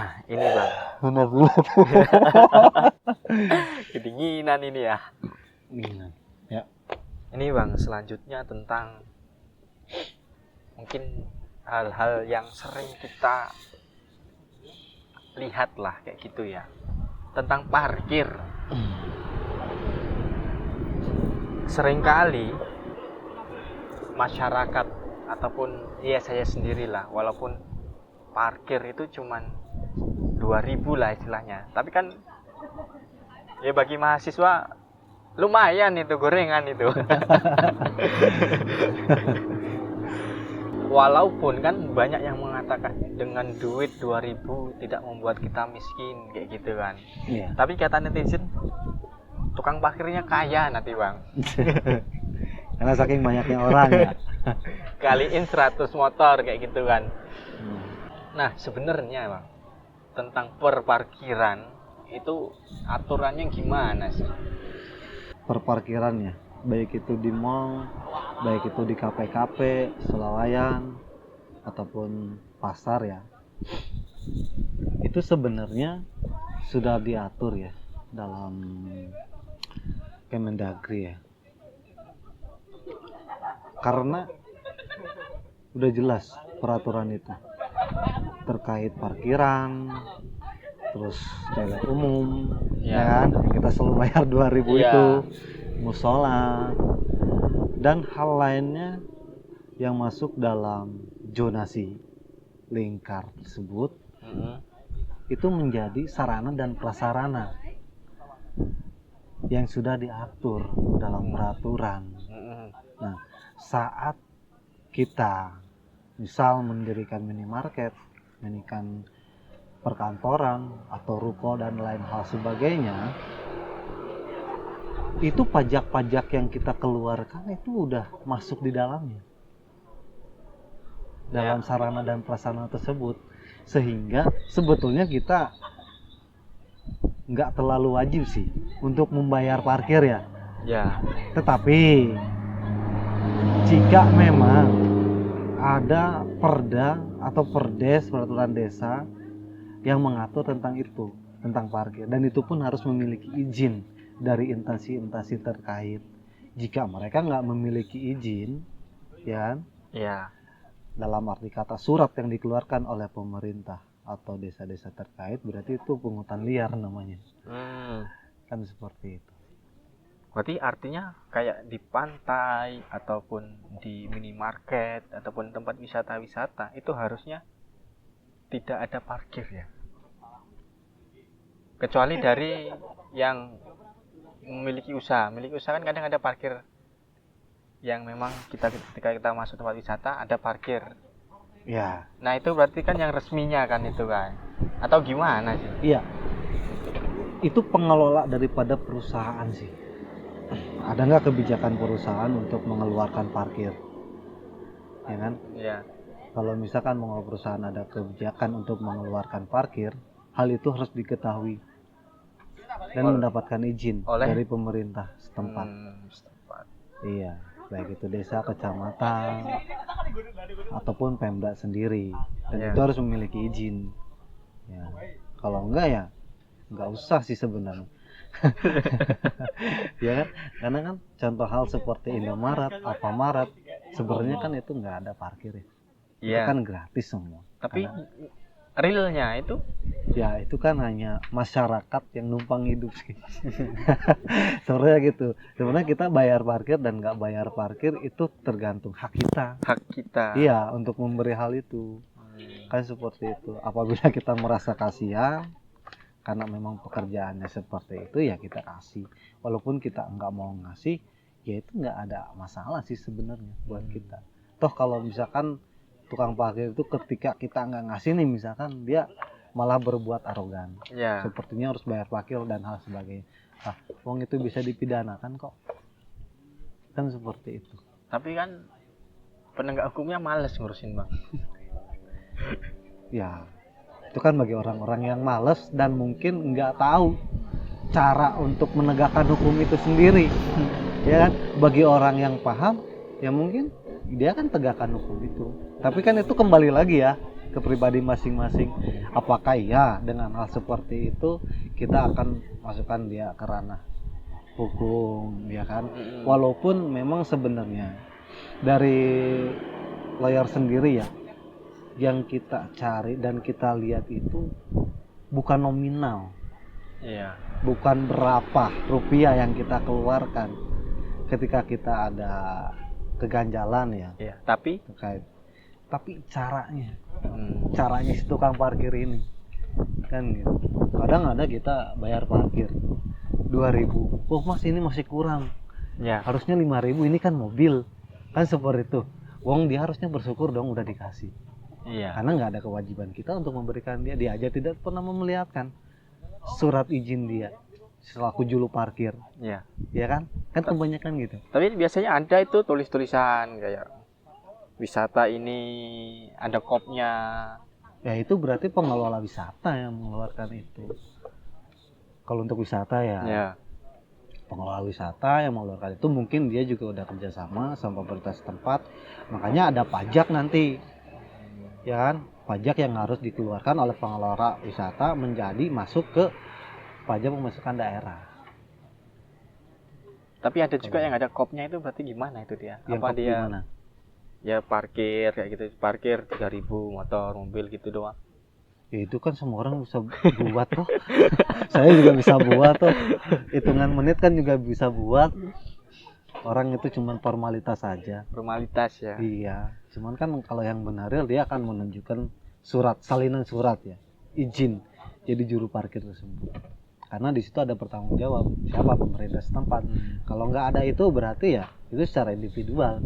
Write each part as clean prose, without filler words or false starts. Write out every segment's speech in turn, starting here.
Nah, ini Bang. Benar-benar. Kedinginan ini ya. Ya. Ini Bang, selanjutnya tentang mungkin hal-hal yang sering kita lihat lah kayak gitu ya. Tentang parkir. Seringkali masyarakat ataupun ya saya sendirilah, walaupun parkir itu cuman 2.000 lah istilahnya, tapi kan ya bagi mahasiswa lumayan itu gorengan itu. Walaupun kan banyak yang mengatakan dengan duit 2.000 tidak membuat kita miskin kayak gitu kan. Iya. Tapi kata netizen tukang parkirnya kaya nanti Bang. Karena saking banyaknya orang ya. Kaliin 100 motor kayak gitu kan. Nah, sebenarnya Bang, tentang perparkiran itu aturannya gimana sih? Perparkirannya, baik itu di mall, baik itu di kafe-kafe, swalayan, ataupun pasar ya. Itu sebenarnya sudah diatur ya dalam Kemendagri ya. Karena udah jelas peraturan itu terkait parkiran, terus toilet umum, ya kan? Kita selalu bayar 2.000 itu, musola, dan hal lainnya yang masuk dalam zonasi lingkar tersebut, itu menjadi sarana dan prasarana yang sudah diatur dalam peraturan. Nah, saat kita misal mendirikan minimarket, mendirikan perkantoran atau ruko dan lain hal sebagainya, itu pajak-pajak yang kita keluarkan itu udah masuk di dalamnya, dalam sarana dan prasarana tersebut, sehingga sebetulnya kita nggak terlalu wajib sih untuk membayar parkir ya. Tetapi jika memang ada perda atau perdes, peraturan desa yang mengatur tentang itu, tentang parkir, dan itu pun harus memiliki izin dari instansi-instansi terkait. Jika mereka nggak memiliki izin, ya, dalam arti kata surat yang dikeluarkan oleh pemerintah atau desa-desa terkait, berarti itu pungutan liar namanya. Kan seperti itu. Berarti artinya kayak di pantai ataupun di minimarket ataupun tempat wisata-wisata itu harusnya tidak ada parkir ya. Kecuali dari yang memiliki usaha. Memiliki usaha kan kadang ada parkir yang memang ketika kita masuk tempat wisata ada parkir. Ya. Nah, itu berarti kan yang resminya kan itu kan. Atau gimana sih? Iya. Itu pengelola daripada perusahaan sih. Ada nggak kebijakan perusahaan untuk mengeluarkan parkir, ya kan? Iya. Kalau misalkan mengelola perusahaan ada kebijakan untuk mengeluarkan parkir, hal itu harus diketahui dan mendapatkan izin dari pemerintah setempat. Iya, baik itu desa, kecamatan, ataupun Pemda sendiri, dan itu harus memiliki izin. Ya, kalau enggak ya nggak usah sih sebenarnya. Ya kan, karena kan contoh hal seperti Indomaret, Alfamaret, sebenarnya kan itu nggak ada parkir ya. Itu kan gratis semua. Tapi realnya itu? Ya itu kan hanya masyarakat yang numpang hidup sih. Sebenarnya gitu. Sebenarnya kita bayar parkir dan nggak bayar parkir itu tergantung hak kita. Hak kita. Iya, untuk memberi hal itu. Kan seperti itu. Apabila kita merasa kasihan karena memang pekerjaannya seperti itu, ya kita kasih. Walaupun kita nggak mau ngasih, ya itu nggak ada masalah sih sebenarnya buat kita. Toh kalau misalkan tukang parkir itu ketika kita nggak ngasih nih, misalkan dia malah berbuat arogan, sepertinya harus bayar parkir dan hal sebagainya. Nah, uang itu bisa dipidanakan kok. Kan seperti itu. Tapi kan penegak hukumnya males ngurusin Bang. Ya, itu kan bagi orang-orang yang malas dan mungkin nggak tahu cara untuk menegakkan hukum itu sendiri. Ya kan, bagi orang yang paham, ya mungkin dia kan tegakkan hukum itu. Tapi kan itu kembali lagi ya ke pribadi masing-masing. Apakah iya dengan hal seperti itu kita akan masukkan dia ke ranah hukum, ya kan? Walaupun memang sebenarnya dari lawyer sendiri ya, yang kita cari dan kita lihat itu bukan nominal, bukan berapa rupiah yang kita keluarkan ketika kita ada keganjalan ya. Tapi caranya, caranya si tukang parkir ini kan gitu. Kadang ada kita bayar parkir 2.000, oh mas ini masih kurang, harusnya 5.000, ini kan mobil, kan seperti itu. Wong dia harusnya bersyukur dong udah dikasih. Karena nggak ada kewajiban kita untuk memberikan dia aja tidak pernah memelihatkan surat izin dia selaku juru parkir. Ya kan kebanyakan gitu. Tapi biasanya ada itu tulisan kayak wisata ini ada kopnya. Ya itu berarti pengelola wisata yang mengeluarkan itu. Kalau untuk wisata ya, pengelola wisata yang mengeluarkan itu mungkin dia juga udah kerjasama sama pemerintah setempat, makanya ada pajak nanti, ya kan? Pajak yang harus dikeluarkan oleh pengelola wisata menjadi masuk ke pajak pemasukan daerah. Tapi ada juga yang ada kopnya, itu berarti gimana itu dia? Yang apa dia? Gimana? Ya parkir kayak gitu, parkir 3.000 motor, mobil gitu doang. Ya itu kan semua orang bisa buat tuh. Saya juga bisa buat tuh. Hitungan menit kan juga bisa buat. Orang itu cuma formalitas saja. Formalitas ya. Iya. Cuman kan kalau yang benar dia akan menunjukkan surat, salinan surat ya, izin jadi juru parkir tersebut. Karena di situ ada bertanggung jawab siapa pemerintah setempat. Kalau nggak ada itu berarti ya itu secara individual.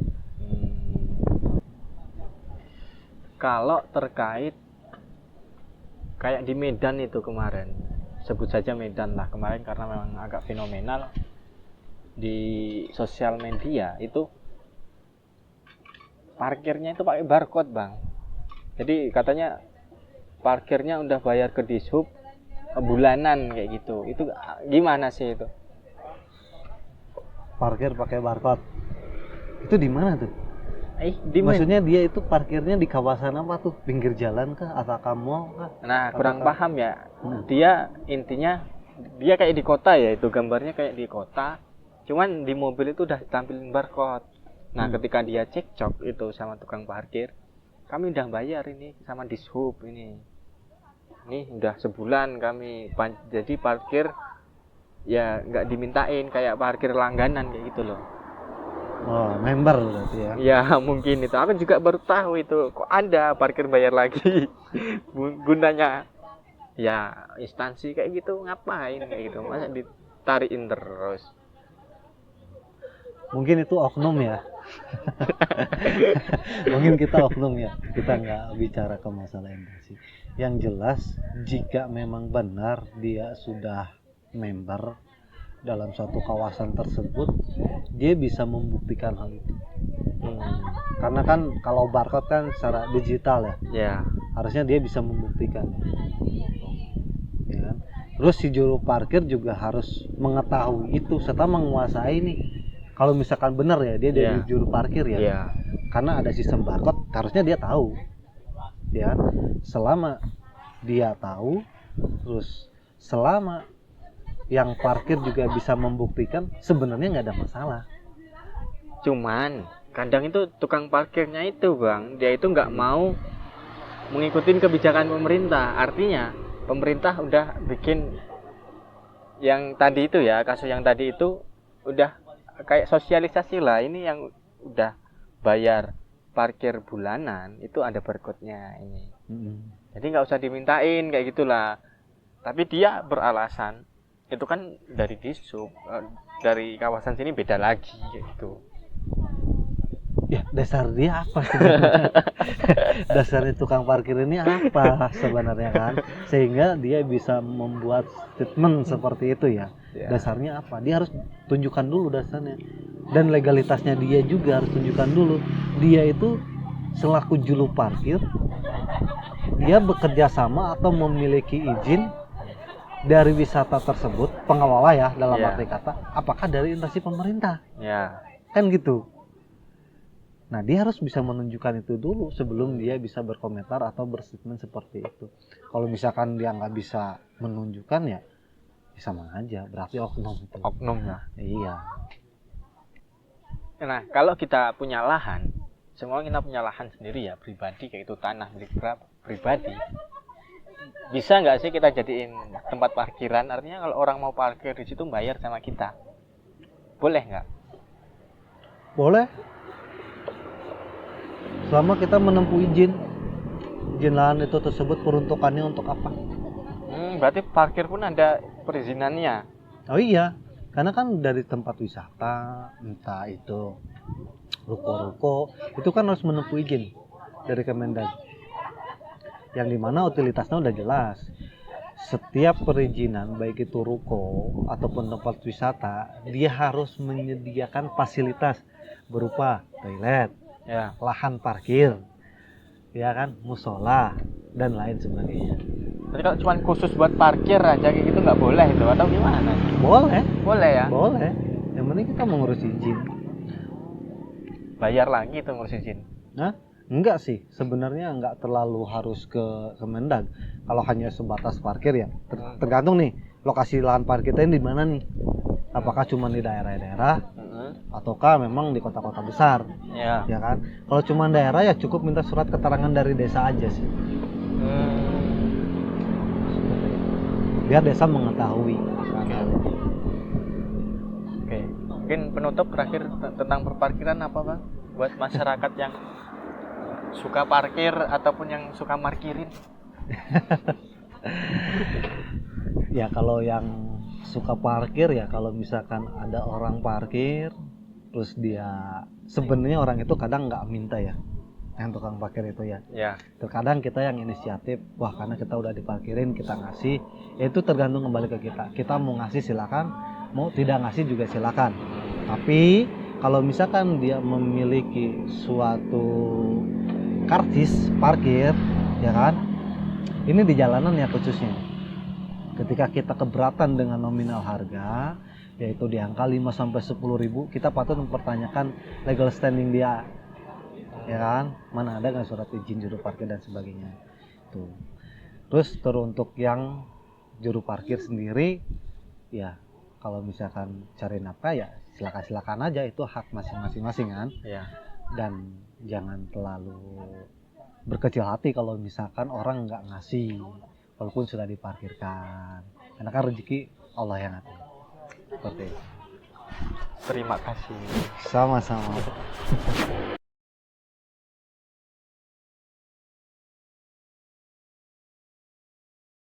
Kalau terkait kayak di Medan itu kemarin, sebut saja Medan lah kemarin karena memang agak fenomenal di sosial media itu, parkirnya itu pakai barcode bang. Jadi katanya parkirnya udah bayar ke Dishub bulanan kayak gitu. Itu gimana sih itu? Parkir pakai barcode itu di mana tuh? Maksudnya dia itu parkirnya di kawasan apa tuh? Pinggir jalan kah? Atau mall kah? Nah kurang paham ya. Dia intinya dia kayak di kota ya, itu gambarnya kayak di kota. Cuman di mobil itu udah tampilin barcode. Nah ketika dia cekcok itu sama tukang parkir, kami udah bayar ini sama Dishub ini udah sebulan kami jadi parkir ya nggak dimintain kayak parkir langganan kayak gitu loh. Oh, member berarti ya? Ya mungkin itu. Aku juga baru tahu itu. Kok ada parkir bayar lagi? Gunanya ya instansi kayak gitu ngapain kayak gitu? Masa ditarikin terus? Mungkin itu oknum ya. Mungkin kita oknum ya. Kita nggak bicara ke masalah instansi. Yang jelas jika memang benar dia sudah member dalam suatu kawasan tersebut, dia bisa membuktikan hal itu. Karena kan kalau barcode kan secara digital ya, harusnya dia bisa membuktikan. Ya kan? Terus si juru parkir juga harus mengetahui itu serta menguasai nih. Kalau misalkan benar ya dia dari juru parkir ya, karena ada sistem barcode, harusnya dia tahu. Ya, selama dia tahu, terus selama yang parkir juga bisa membuktikan, sebenarnya nggak ada masalah. Cuman kadang itu tukang parkirnya itu bang, dia itu nggak mau mengikuti kebijakan pemerintah. Artinya pemerintah udah bikin yang tadi itu ya, kasus yang tadi itu udah kayak sosialisasi lah. Ini yang udah bayar parkir bulanan itu ada barcode-nya ini. Jadi nggak usah dimintain kayak gitulah. Tapi dia beralasan itu kan dari Dishub, dari kawasan sini beda lagi gitu. Ya dasar dia apa sebenarnya? Dasarnya tukang parkir ini apa sebenarnya kan? Sehingga dia bisa membuat statement seperti itu ya. Dasarnya apa? Dia harus tunjukkan dulu dasarnya. Dan legalitasnya dia juga harus tunjukkan dulu. Dia itu selaku juru parkir, dia bekerja sama atau memiliki izin dari wisata tersebut, pengelola ya dalam arti kata, apakah dari instansi pemerintah? Kan gitu. Nah, dia harus bisa menunjukkan itu dulu sebelum dia bisa berkomentar atau berstatement seperti itu. Kalau misalkan dia nggak bisa menunjukkan ya sama aja, berarti oknum itu. Oknum ya. Iya. Nah, kalau kita punya lahan, semua kita punya lahan sendiri ya, pribadi, kayak itu tanah milik pribadi. Bisa nggak sih kita jadiin tempat parkiran? Artinya kalau orang mau parkir di situ bayar sama kita. Boleh nggak? Boleh. Selama kita menempuh izin lahan itu tersebut peruntukannya untuk apa? Berarti parkir pun ada perizinannya. Oh iya, karena kan dari tempat wisata, entah itu ruko-ruko, itu kan harus menempuh izin dari Kemendag. Yang dimana utilitasnya udah jelas. Setiap perizinan, baik itu ruko ataupun tempat wisata, dia harus menyediakan fasilitas berupa toilet, Ya. lahan parkir, ya kan, musola dan lain sebagainya. Jadi kalau cuma khusus buat parkir aja kayak gitu nggak boleh itu atau gimana? Boleh. Boleh ya? Boleh. Yang penting kita mengurus izin. Bayar lagi itu ngurus izin. Nah, enggak sih. Sebenarnya enggak terlalu harus ke Kemendag. Kalau hanya sebatas parkir ya, tergantung nih lokasi lahan parkirnya di mana nih. Apakah cuma di daerah-daerah ataukah memang di kota-kota besar? Ya. Ya kan? Kalau cuma daerah ya cukup minta surat keterangan dari desa aja sih. Biar desa mengetahui. Oke. Mungkin penutup terakhir tentang perparkiran apa, Bang? Buat masyarakat yang suka parkir ataupun yang suka markirin. Ya kalau yang suka parkir ya, kalau misalkan ada orang parkir terus dia sebenarnya orang itu kadang nggak minta ya, yang tukang parkir itu ya. Ya. Terkadang kita yang inisiatif, wah karena kita udah diparkirin kita ngasih, ya itu tergantung kembali ke kita. Kita mau ngasih silakan, mau tidak ngasih juga silakan. Tapi kalau misalkan dia memiliki suatu karcis parkir, ya kan, ini di jalanan ya khususnya. Ketika kita keberatan dengan nominal harga, yaitu di angka 5-10 ribu, kita patut mempertanyakan legal standing dia. Ya kan, mana ada nggak surat izin juru parkir dan sebagainya. Tuh. Terus untuk yang juru parkir sendiri, ya kalau misalkan cari nafkah ya silakan aja, itu hak masing-masing kan. Ya. Dan jangan terlalu berkecil hati kalau misalkan orang nggak ngasih walaupun sudah diparkirkan, karena kan rezeki Allah yang ngatur. Seperti itu. Terima kasih. Sama-sama.